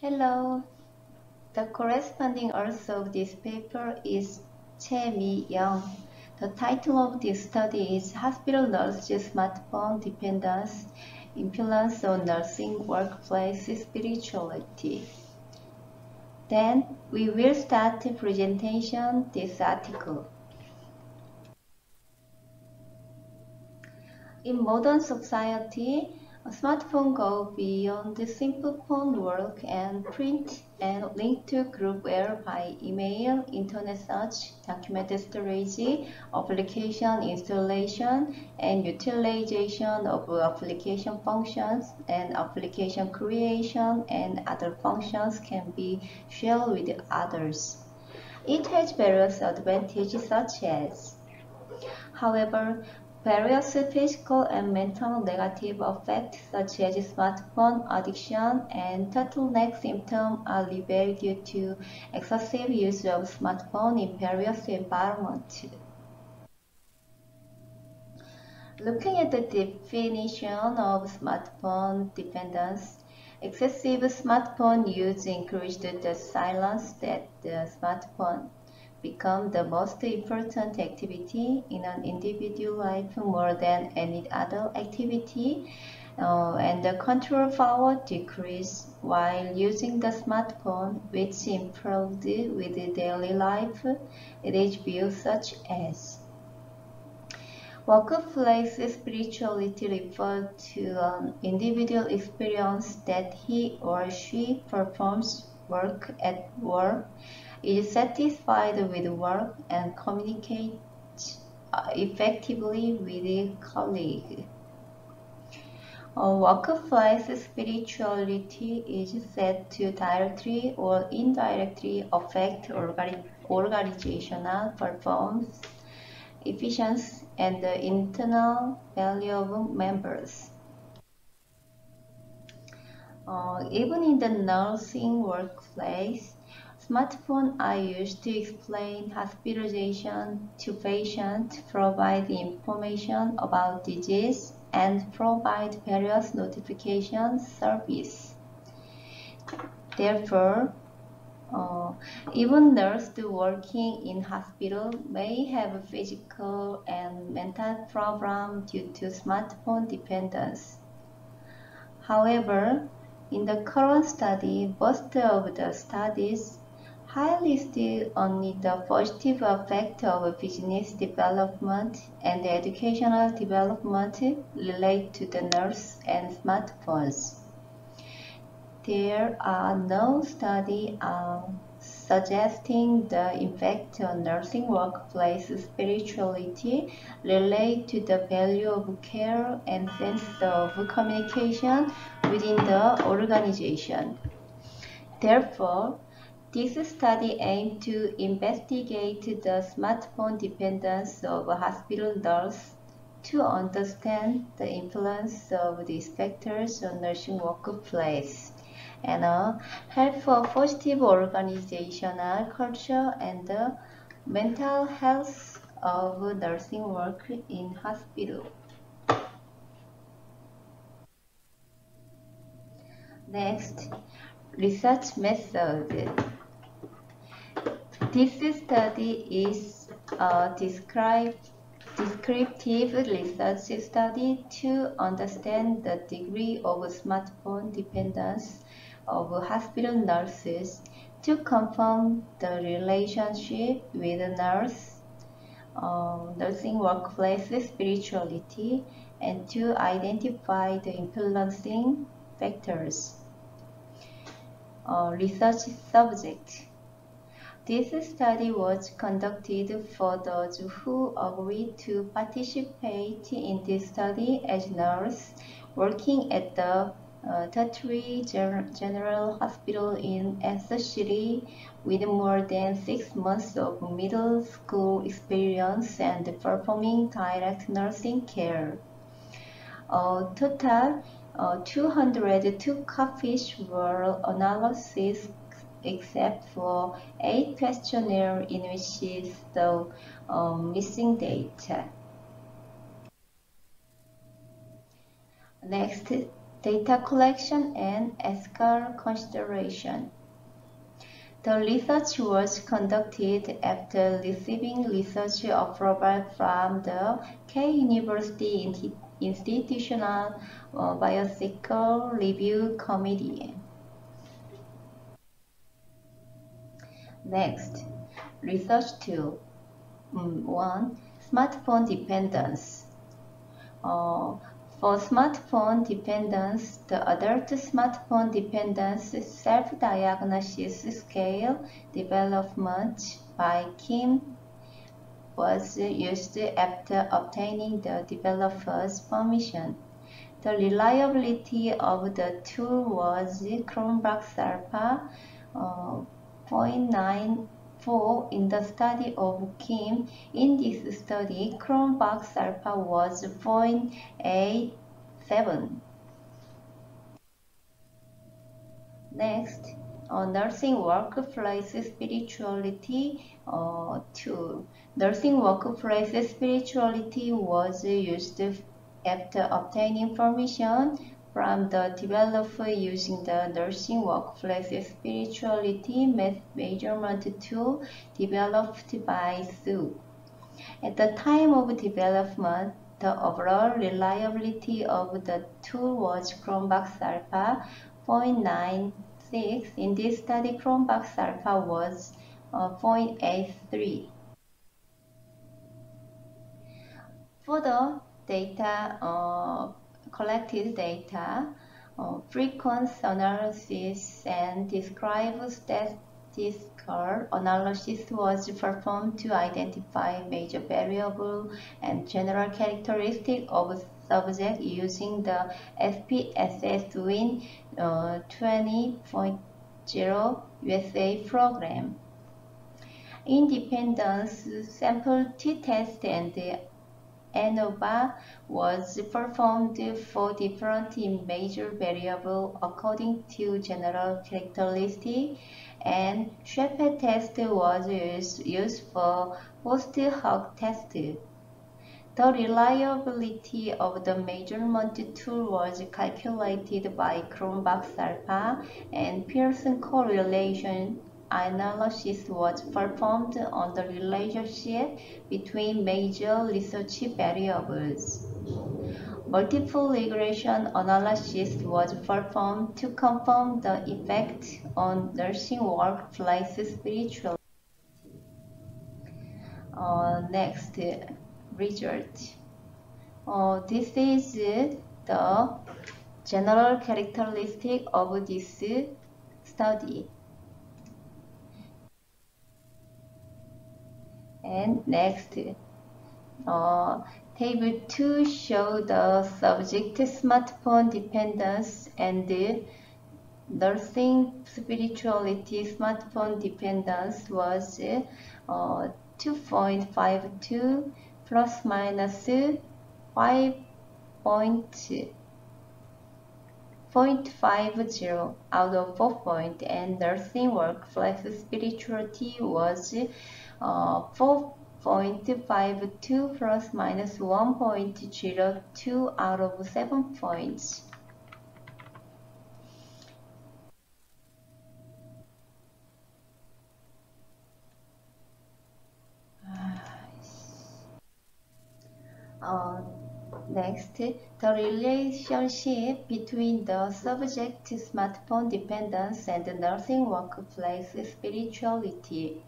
Hello. The corresponding author of this paper is Che-Mi-young. The title of this study is Hospital Nurses' Smartphone Dependence, Influence on Nursing Workplace Spirituality. Then we will start the presentation this article. In modern society, a smartphone goes beyond the simple phone work and print and link to groupware by email, internet search, document storage, application installation, and utilization of application functions and application creation and other functions can be shared with others. It has various advantages such as, however, various physical and mental negative effects such as smartphone addiction and turtleneck symptoms are revealed due to excessive use of smartphone in various environments. Looking at the definition of smartphone dependence, excessive smartphone use increased the silence that the smartphone become the most important activity in an individual life more than any other activity, and the control power decreased while using the smartphone, which improved with daily life. It is viewed such as workplace spirituality refers to an individual experience that he or she performs work at work, is satisfied with work, and communicates effectively with colleagues. Workplace spirituality is said to directly or indirectly affect organizational performance, efficiency, and the internal value of members. Even in the nursing workplace, smartphones are used to explain hospitalization to patients, provide information about disease, and provide various notification service. Therefore, even nurses working in hospital may have physical and mental problems due to smartphone dependence. However, in the current study, most of the studies highlight only the positive effect of business development and educational development related to the nurse and smartphones. There are no studies suggesting the impact on nursing workplace spirituality related to the value of care and sense of communication within the organization. Therefore, this study aimed to investigate the smartphone dependence of hospital nurses to understand the influence of these factors on nursing workplace and help for positive organizational culture and the mental health of nursing work in hospital. Next, research method. This study is a descriptive research study to understand the degree of smartphone dependence of hospital nurses to confirm the relationship with nurse, nursing workplace spirituality, and to identify the influencing factors. Research subject. This study was conducted for those who agreed to participate in this study as nurses working at the Tertiary General Hospital in Essex City with more than 6 months of middle school experience and performing direct nursing care. Total 202 copies were analyzed except for 8 questionnaires in which is the missing data. Next, data collection, and ethical consideration. The research was conducted after receiving research approval from the K University Institutional Bioethical Review Committee. Next, research 2. 1. Smartphone dependence. For smartphone dependence, the adult smartphone dependence self-diagnosis scale development by Kim was used after obtaining the developer's permission. The reliability of the tool was Cronbach's Alpha 0.94 in the study of Kim. In this study, Cronbach's Alpha was 0.87. Next, nursing workplace spirituality 2. Nursing workplace spirituality was used after obtaining permission from the developer using the nursing workplace spirituality measurement tool developed by Su. At the time of development, the overall reliability of the tool was Cronbach's Alpha 0.96. In this study, Cronbach's Alpha was 0.83. For the data, collected data, frequency analysis and describe statistical analysis was performed to identify major variable and general characteristic of subject using the SPSS Win 20.0 USA program. Independence sample t-test and ANOVA was performed for different major variables according to general characteristic, and Shepherd test was used for post-hoc test. The reliability of the measurement tool was calculated by Cronbach's Alpha, and Pearson correlation analysis was performed on the relationship between major research variables. Multiple regression analysis was performed to confirm the effect on nursing workplace spirituality. Next, result. This is the general characteristic of this study. And next, table 2 show the subject smartphone dependence and nursing spirituality smartphone dependence was 2.52 plus minus 5.50 out of 4 points, and nursing workplace spirituality was 4.52 plus minus 1.02 out of 7 points. Next, the relationship between the subject smartphone dependence and the nursing workplace spirituality.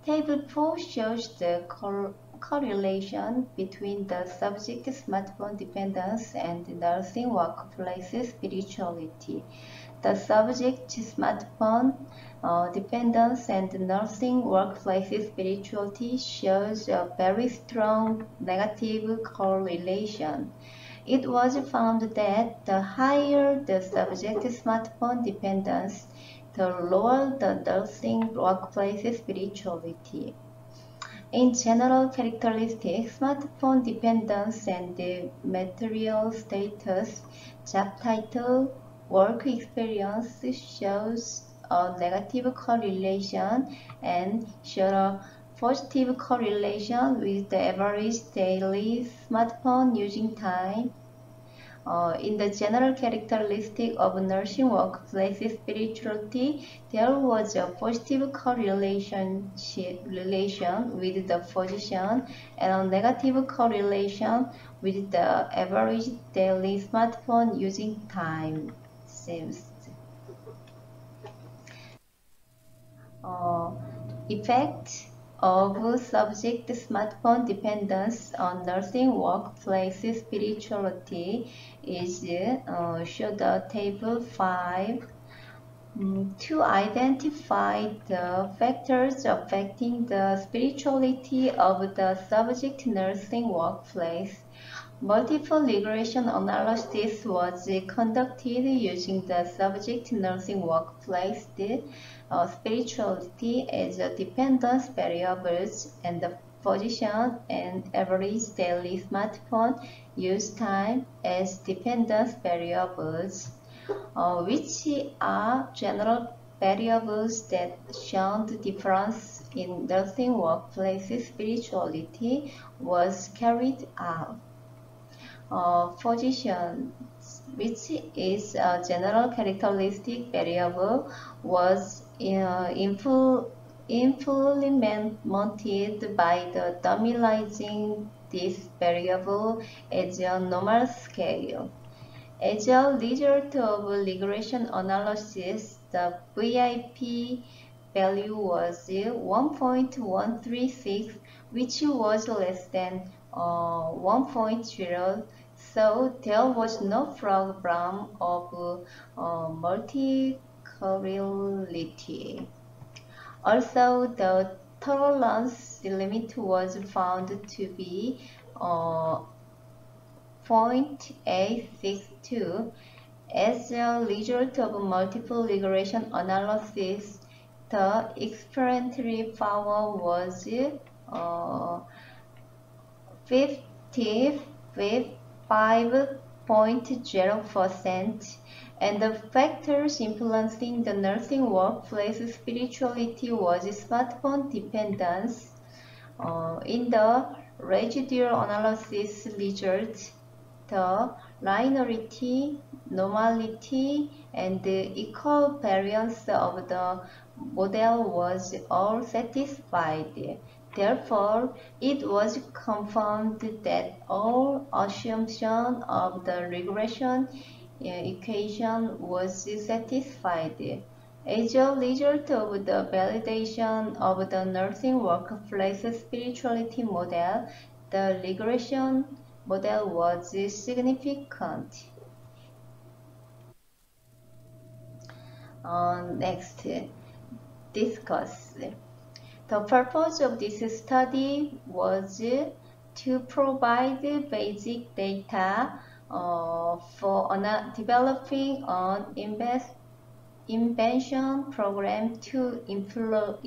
Table 4 shows the correlation between the subject smartphone dependence and nursing workplace spirituality. The subject smartphone dependence and nursing workplace spirituality shows a very strong negative correlation. It was found that the higher the subject smartphone dependence, the lower the nursing workplace spirituality. In general characteristics, smartphone dependence and the material status, job title, work experience shows a negative correlation and show a positive correlation with the average daily smartphone using time. In the general characteristic of nursing workplace spirituality, there was a positive correlation with the physician and a negative correlation with the average daily smartphone using time. Seems. Effect of subject smartphone dependence on nursing workplace spirituality is shown the table 5. To identify the factors affecting the spirituality of the subject nursing workplace, multiple regression analysis was conducted using the subject nursing workplace spirituality as a dependence variables and the position and average daily smartphone use time as dependence variables, which are general variables that show the difference in nursing workplace spirituality was carried out. Position, which is a general characteristic variable, was implemented by the normalizing this variable as a normal scale. As a result of regression analysis, the VIP value was 1.136, which was less than 1.0, so there was no problem of multicorrelity. Also, the tolerance limit was found to be 0.862. As a result of multiple regression analysis, the explanatory power was 55.0%, and the factors influencing the nursing workplace spirituality was smartphone dependence. In the residual analysis results, the linearity, normality, and the equal variance of the model was all satisfied. Therefore, it was confirmed that all assumptions of the regression equation was satisfied. As a result of the validation of the nursing workplace spirituality model, the regression model was significant. Next, discuss. The purpose of this study was to provide basic data for developing an invention program to improve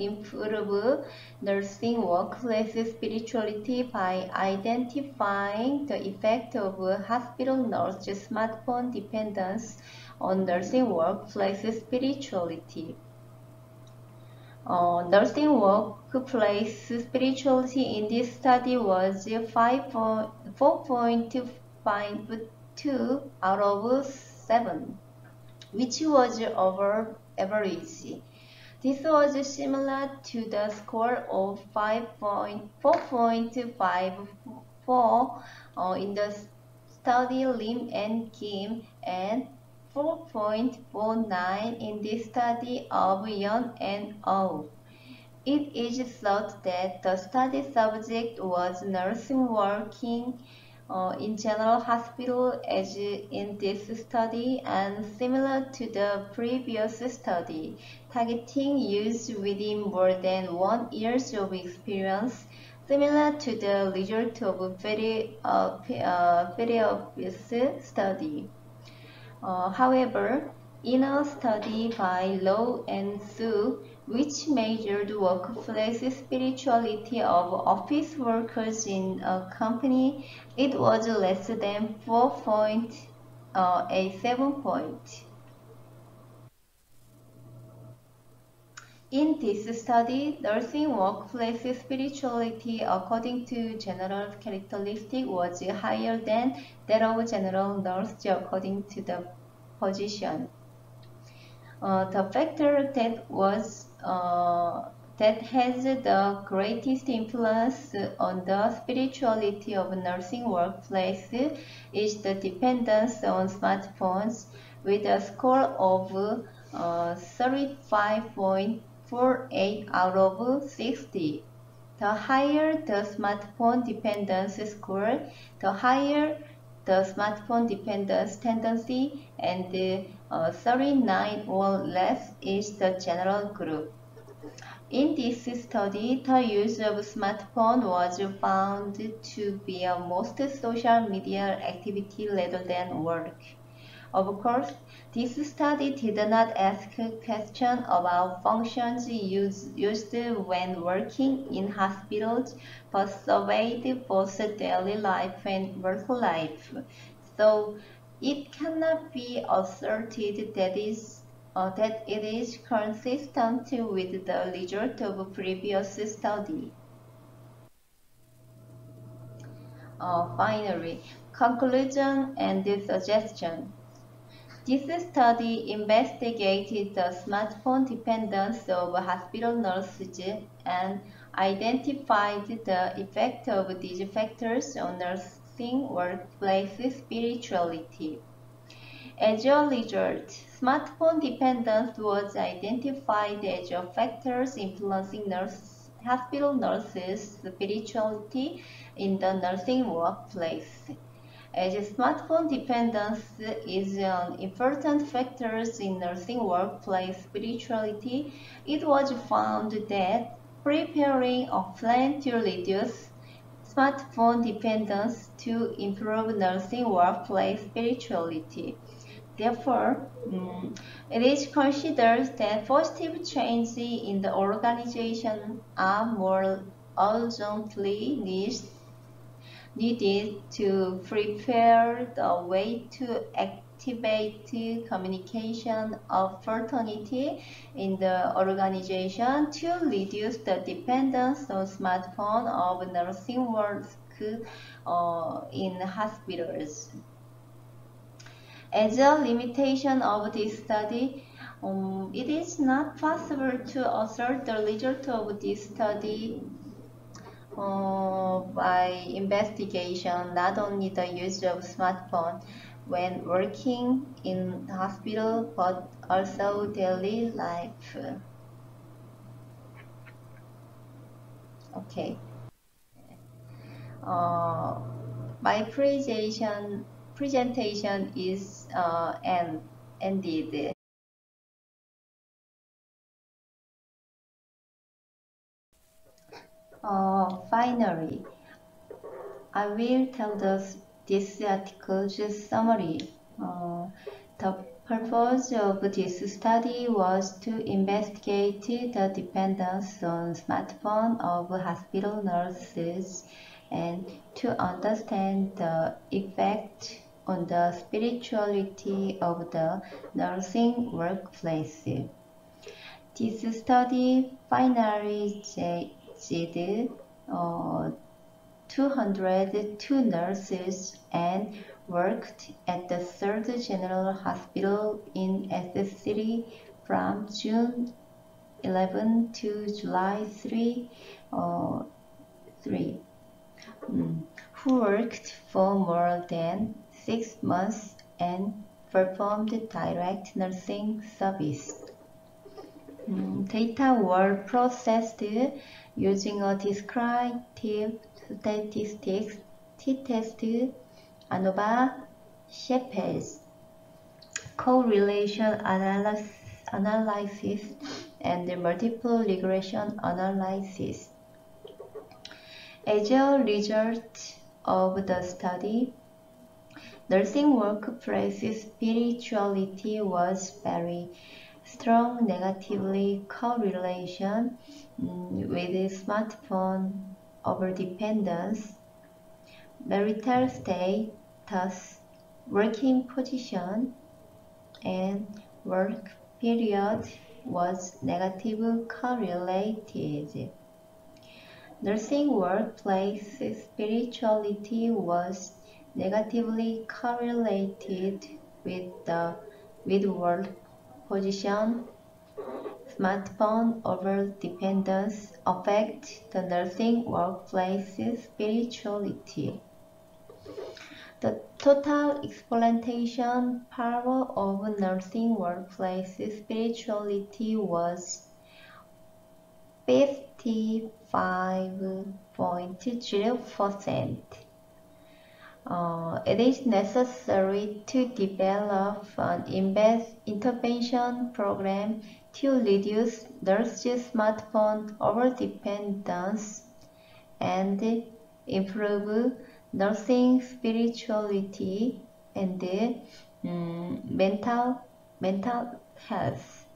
nursing workplace spirituality by identifying the effect of hospital nurse smartphone dependence on nursing workplace spirituality. Nursing workplace spirituality in this study was 4.52 out of 7, which was over average. This was similar to the score of 4.54 in the study Lim and Kim, and 4.49 in the study of Yeon and Oh. It is thought that the study subject was nursing working in general hospital as in this study, and similar to the previous study, targeting use within more than 1 year of experience, similar to the result of previous study. However, in a study by Low and Su, which measured workplace spirituality of office workers in a company, it was less than 4.87 points. In this study, nursing workplace spirituality according to general characteristic was higher than that of general nurse according to the position. The factor that has the greatest influence on the spirituality of nursing workplace is the dependence on smartphones with a score of 35.48 out of 60. The higher the smartphone dependence score, the higher the smartphone dependence tendency, and 39 or less is the general group. In this study, the use of smartphone was found to be a most social media activity rather than work. Of course, this study did not ask questions about functions used when working in hospitals, but surveyed both daily life and work life. So it cannot be asserted that it is consistent with the result of previous study. Finally, conclusion and suggestion. This study investigated the smartphone dependence of hospital nurses and identified the effect of these factors on nursing workplace spirituality. As a result, smartphone dependence was identified as a factor influencing hospital nurses' spirituality in the nursing workplace. As smartphone dependence is an important factor in nursing workplace spirituality, it was found that preparing a plan to reduce smartphone dependence to improve nursing workplace spirituality. Therefore, it is considered that positive changes in the organization are more urgently needed to prepare the way to activate communication opportunity in the organization to reduce the dependence on smartphone of nursing work in hospitals. As a limitation of this study, it is not possible to assert the result of this study by investigation, not only the use of smartphone when working in the hospital, but also daily life. Okay. My presentation is ended. Finally, I will tell this article's summary. The purpose of this study was to investigate the dependence on smartphone of hospital nurses and to understand the effect on the spirituality of the nursing workplace. This study finalized 202 nurses and worked at the 3rd General Hospital in Essex City from June 11 to July 3, who worked for more than 6 months and performed direct nursing service. Data were processed using a descriptive statistics t-test, ANOVA, SHAPES, correlation analysis, and multiple regression analysis. As a result of the study, nursing workplace spirituality was very strong negatively correlation with smartphone overdependence, marital status, working position, and work period was negatively correlated. Nursing workplace spirituality was negatively correlated with world position. Smartphone overdependence affects the nursing workplace spirituality. The total exploitation power of nursing workplace spirituality was 55.0%. It is necessary to develop an intervention program to reduce nurses' smartphone overdependence and improve nursing spirituality and mental health.